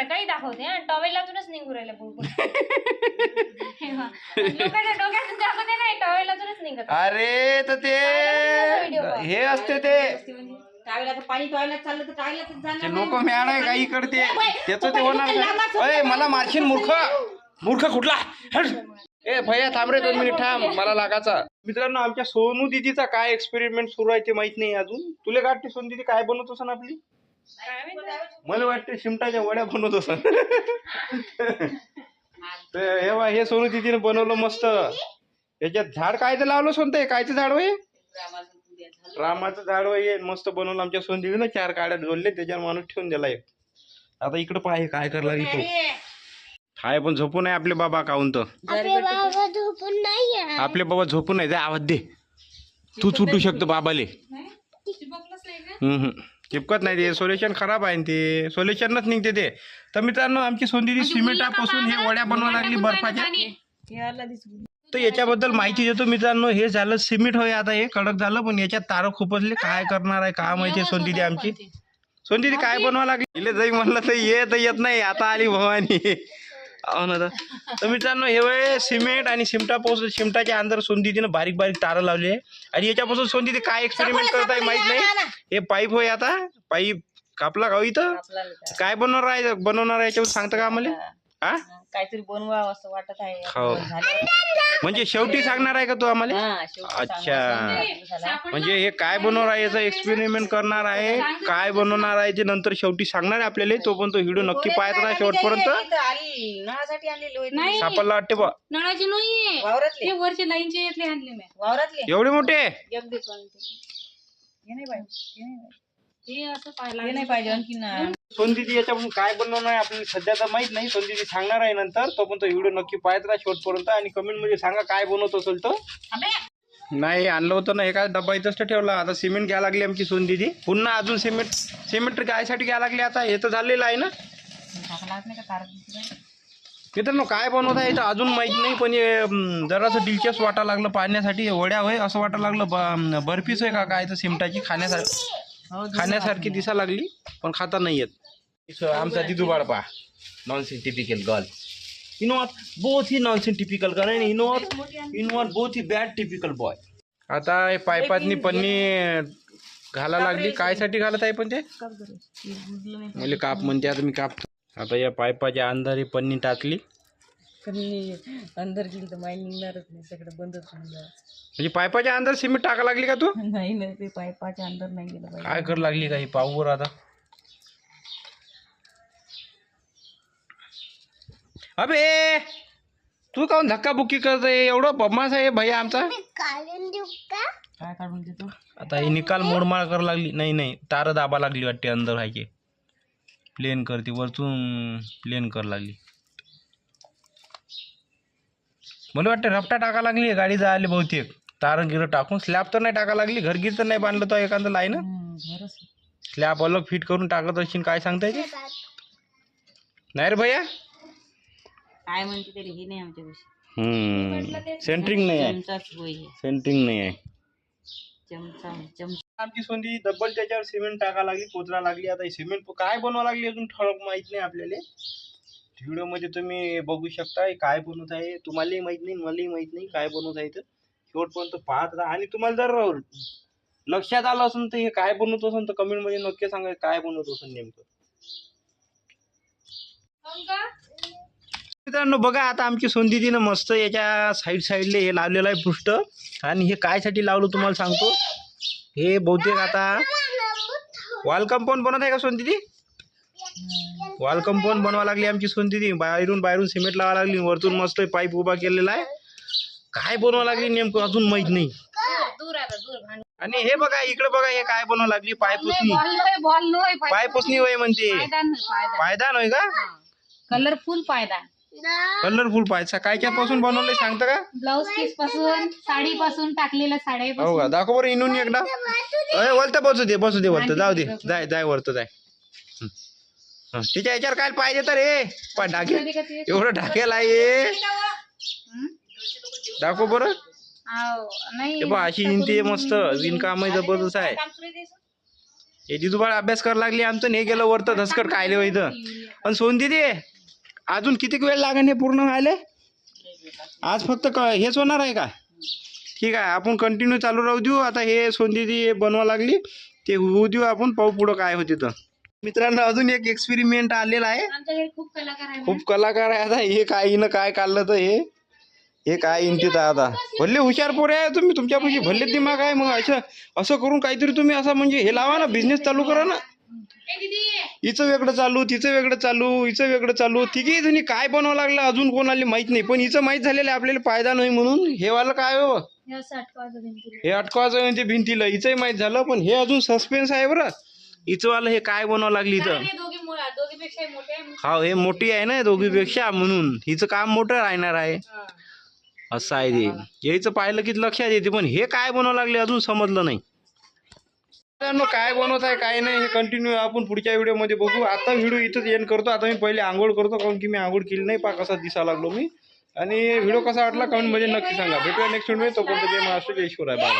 काही दाखवते हा टॉवेलातूनच निघू राहिले बुळबुळ लोकांच्या डोक्यातून दाखवते नाही टॉवेलातूनच निघत अरे तर ते हे असते ते लोक मॅड आहे काही करते त्याच ते होणार अरे मला मारशील मूर्ख मूर्ख कुठला ए भैया थांब रे 2 मिनिट थांब मला लागायचा मित्रांनो आमच्या सोनू दीदीचा काय एक्सपेरिमेंट सुरू आहे ते माहित नाही अजून तुला वाटते सोनू दीदी काय बनवत असन आपली मला वाटते शिमटाच्या वड्या बनवत असन हे सोनू दीदीने बनवलं मस्त याच्यात झाड कायचं लावलं सोनते कायचं झाड होय रामाचं झाड होय मस्त बनवलं आमच्या सोनू दीदीने 4 काड्या जोडले त्याच्यावर माणूस ठेवून दिला एक आता इकडं पाहे काय करायला लागली तो हाय पण झोपून आहे आपले बाबा काहून तर आपले बाबा झोपून आहे जा आवाज दे तू सुटू शकतो बाबाले चिपकत नाही ते सोल्युशन खराब आहे ते सोल्युशनच निघते ते तर मित्रांनो आमची सोनदीदी सिमेंटापासून हे वड्या बनवा लागली बर्फाच्या तर याच्याबद्दल माहिती देतो मित्रांनो हे झालं सिमेंट होय आता हे कडक झालं पण याच्यात तार खुपसले काय करणार आहे काय माहिती सोनदीदी आमची सोनदीदी काय बनवा लागली जाई म्हणलं तर येत नाही आता आली भवानी हो ना तर मित्रांनो हे वेळ सिमेंट आणि शिमटापासून शिमटाच्या अंदर सोनदीदीनं बारीक बारीक तारं लावली आहे आणि याच्यापासून सोनदीदी काय एक्सपेरिमेंट करत आहे माहित नाही हे पाईप होय आता पाईप कापला का इथं काय बनवणार आहे याच्यावर सांगता का आम्हाला हा काहीतरी बनवावं असं वाटत आहे हो म्हणजे शेवटी सांगणार आहे का तू आम्हाला अच्छा म्हणजे हे काय बनवणार आहे याचा एक्सपेरिमेंट करणार आहे काय बनवणार आहे ते नंतर शेवटी सांगणार आहे आपल्याला तो पण तो व्हिडिओ नक्की पाहायचा राहा शेवटपर्यंत नळासाठी आणलेली नाही सापडला वाटते बा नळाची नाही वावरातले वरचे लाईनचे यातले आणले मी वावरातले एवढे मोठे एक देतो हे नाही पाहिजे हे असं पाहायला हे नाही पाहिजे आणखी सोनदीदी याच्यापासून काय बनवणार आहे आपल्याला सध्या तर माहित नाही सोनदीदी सांगणार आहे नंतर तो पण तो व्हिडिओ नक्की पाहायचा राहा शेवटपर्यंत आणि कमेंट मध्ये सांगा काय बनवत असेल तर नाही आणलं होतं ना एका डब्बा इथंच ठेवला आता सिमेंट घ्यायला लागली आमची सोनदीदी पुन्हा अजून सिमेंट कायसाठी घ्यायला लागली आता हे तर झालेलं आहे ना मित्रांनो काय बनवत आहे तर अजून माहित नाही पण जरासं दिलचस्प वाटायला लागलं पाहण्यासाठी वड्या होय असं वाटायला लागलं बर्फीच आहे का काय तर सिमटाची खाण्यासारखी दिसा लागली पण खाता नाही येत आमचा दिदू बाळपा नॉन सायंटिफिकल गर्ल इनोट बोथ ही नॉन सायंटिफिकल गर्ल आणि इनोट बोथ ही बॅड टिपिकल बॉय आता हे पायपातनी पन्नी घाला लागली कायसाठी घालत आहे पण ते मला काप म्हणते आता मी कापतो आता या पायपाच्या अंधारी पन्नी टाकली अंदर गेली तर माई निघणारच नाही सगळं बंदच होऊन जाणार म्हणजे पायपाच्या अंदर सिमेंट टाका लागली का तू नाही नाही ते पायपाच्या अंदर नाही गेलं पाहिजे काय कर लागली काही पाहूवर आता अबे तू काऊन धक्काबुक्की करत आहे एवढं बदमाश आहे भैया आमचा काय काढून देतो आता ही निकाल मोडमाळ कर लागली नाही तार दाबा लागली वाटते अंदर व्हायचे प्लेन करते वरतून प्लेन कर लागली मला वाटतं रपटा टाका लागली गाडी जायला बहुतेक तार गिरं टाकून स्लॅब तर नाही टाका लागली घरगीर तर नाही बांधलं तो एखादं लाईन स्लॅब अलग फिट करून टाकत असेल काय सांगता येते नाही रे भैया काय म्हणते तरी हे नाही आमच्यापाशी सेंटरिंग नाही आहे सेंटरिंग नाही आहे चमचा आमची सोंदी डबल त्याच्यावर सिमेंट टाका लागली पोचरा लागली आता सिमेंट काय बनवा लागली अजून ठळक माहित नाही आपल्याला व्हिडिओ मध्ये तुम्ही बघू शकता काय बनवत आहे तुम्हालाही माहित नाही मलाही माहित नाही काय बनवत आहे तर शेवटपर्यंत पाहत राहा आणि तुम्हाला जर लक्षात आलं असेल तर हे काय बनवत असेल तर कमेंट मध्ये नक्की सांगा काय बनवत असेल नेमकं मित्रांनो बघा आता आमची सोनदीदीनं मस्त याच्या साईडला हे लावलेलं आहे पृष्ठ आणि हे कायसाठी लावलं तुम्हाला सांगतो हे बहुतेक आता वॉल कंपाऊंड बनवत आहे का सोनदीदी वॉल कंपाऊंड बनवा लागली आमची सोनदीदी बाहेरून सिमेंट लावा लागली वरतून मस्त पाईप उभा केलेला आहे काय बनवा लागली नेमकं अजून माहित नाही आणि हे बघा इकडे बघा हे काय बनवा लागली पायपुसणी होय म्हणते पायदान होय का कलरफुल पायदान कलरफुल पायचा काय पासून बनवलंय सांगता का ब्लाउज पीस पासून साडी पासून टाकलेल्या साड्या हो का दाखव बरं इनून एकदा वरत बसू दे वरत जाऊ दे जाय वरत जाय तिच्या याच्यावर काय पाहिजे तर हे ढाके एवढं ढाकेला आहे दाखव बरं नाही अशी इंती मस्त विणकाम जबरदस्त आहे हे जिजूबाळ अभ्यास करायला लागली आमचं नाही गेलं वरतं धसकर कायले हो इथं. पण सोनदीदी अजून किती वेळ लागेल हे पूर्ण व्हायला? आज फक्त हेच होणार आहे का? ठीक आहे, आपण कंटिन्यू चालू राहू देऊ. आता हे सोनदीदी बनवा लागली ते होऊ देऊ, आपण पाहू पुढं काय होते. तर मित्रांनो अजून एक एक्सपेरिमेंट आलेला आहे. आमच्याकडे खूप कलाकार आहे. खूप कलाकार आहे. आता हे काय हिनं काय काढलं तर हे काय इंटित आता भल्ले हुशार पोरे आहे तुम्ही, तुमच्यापाशी भल्ले दिमाग आहे. मग असं करून काहीतरी तुम्ही असं म्हणजे हे लावा ना, बिझनेस चालू करा ना. हिचं वेगळं चालू, तिचं वेगळं चालू, हिचं वेगळं चालू, तिघी जणी काय बनवावं लागलं अजून कोणाला माहित नाही. पण हिचं माहित झालेलं आहे आपल्याला फायदा नाही म्हणून. हे वाला काय हो, हे अटकवायचं म्हणजे भिंतीला हिचंही माहित झालं. पण हे अजून सस्पेन्स आहे बरं. हिचं वाला हे काय बनवावं लागली इथं. हा हे मोठी आहे ना दोघीपेक्षा, म्हणून हिचं काम मोठं राहणार आहे. असं आहे ते. यायचं पाहिलं की लक्षात येते. पण हे काय बनवावं लागले अजून समजलं नाही. काय बनवत आहे काय नाही हे कंटिन्यू आपण पुढच्या व्हिडिओमध्ये बघू. आता व्हिडिओ इथंच एंड करतो. आता मी पहिले आंघोळ करतो, कारण की मी आंघोळ केली नाही. कसा दिसा लागलो मी. आणि व्हिडिओ कसा वाटला कमेंटमध्ये नक्की सांगा. भेटूया नेक्स्ट व्हिडिओ. तोपर्यंत जय महाराष्ट्र, जय शिवराय. बाय.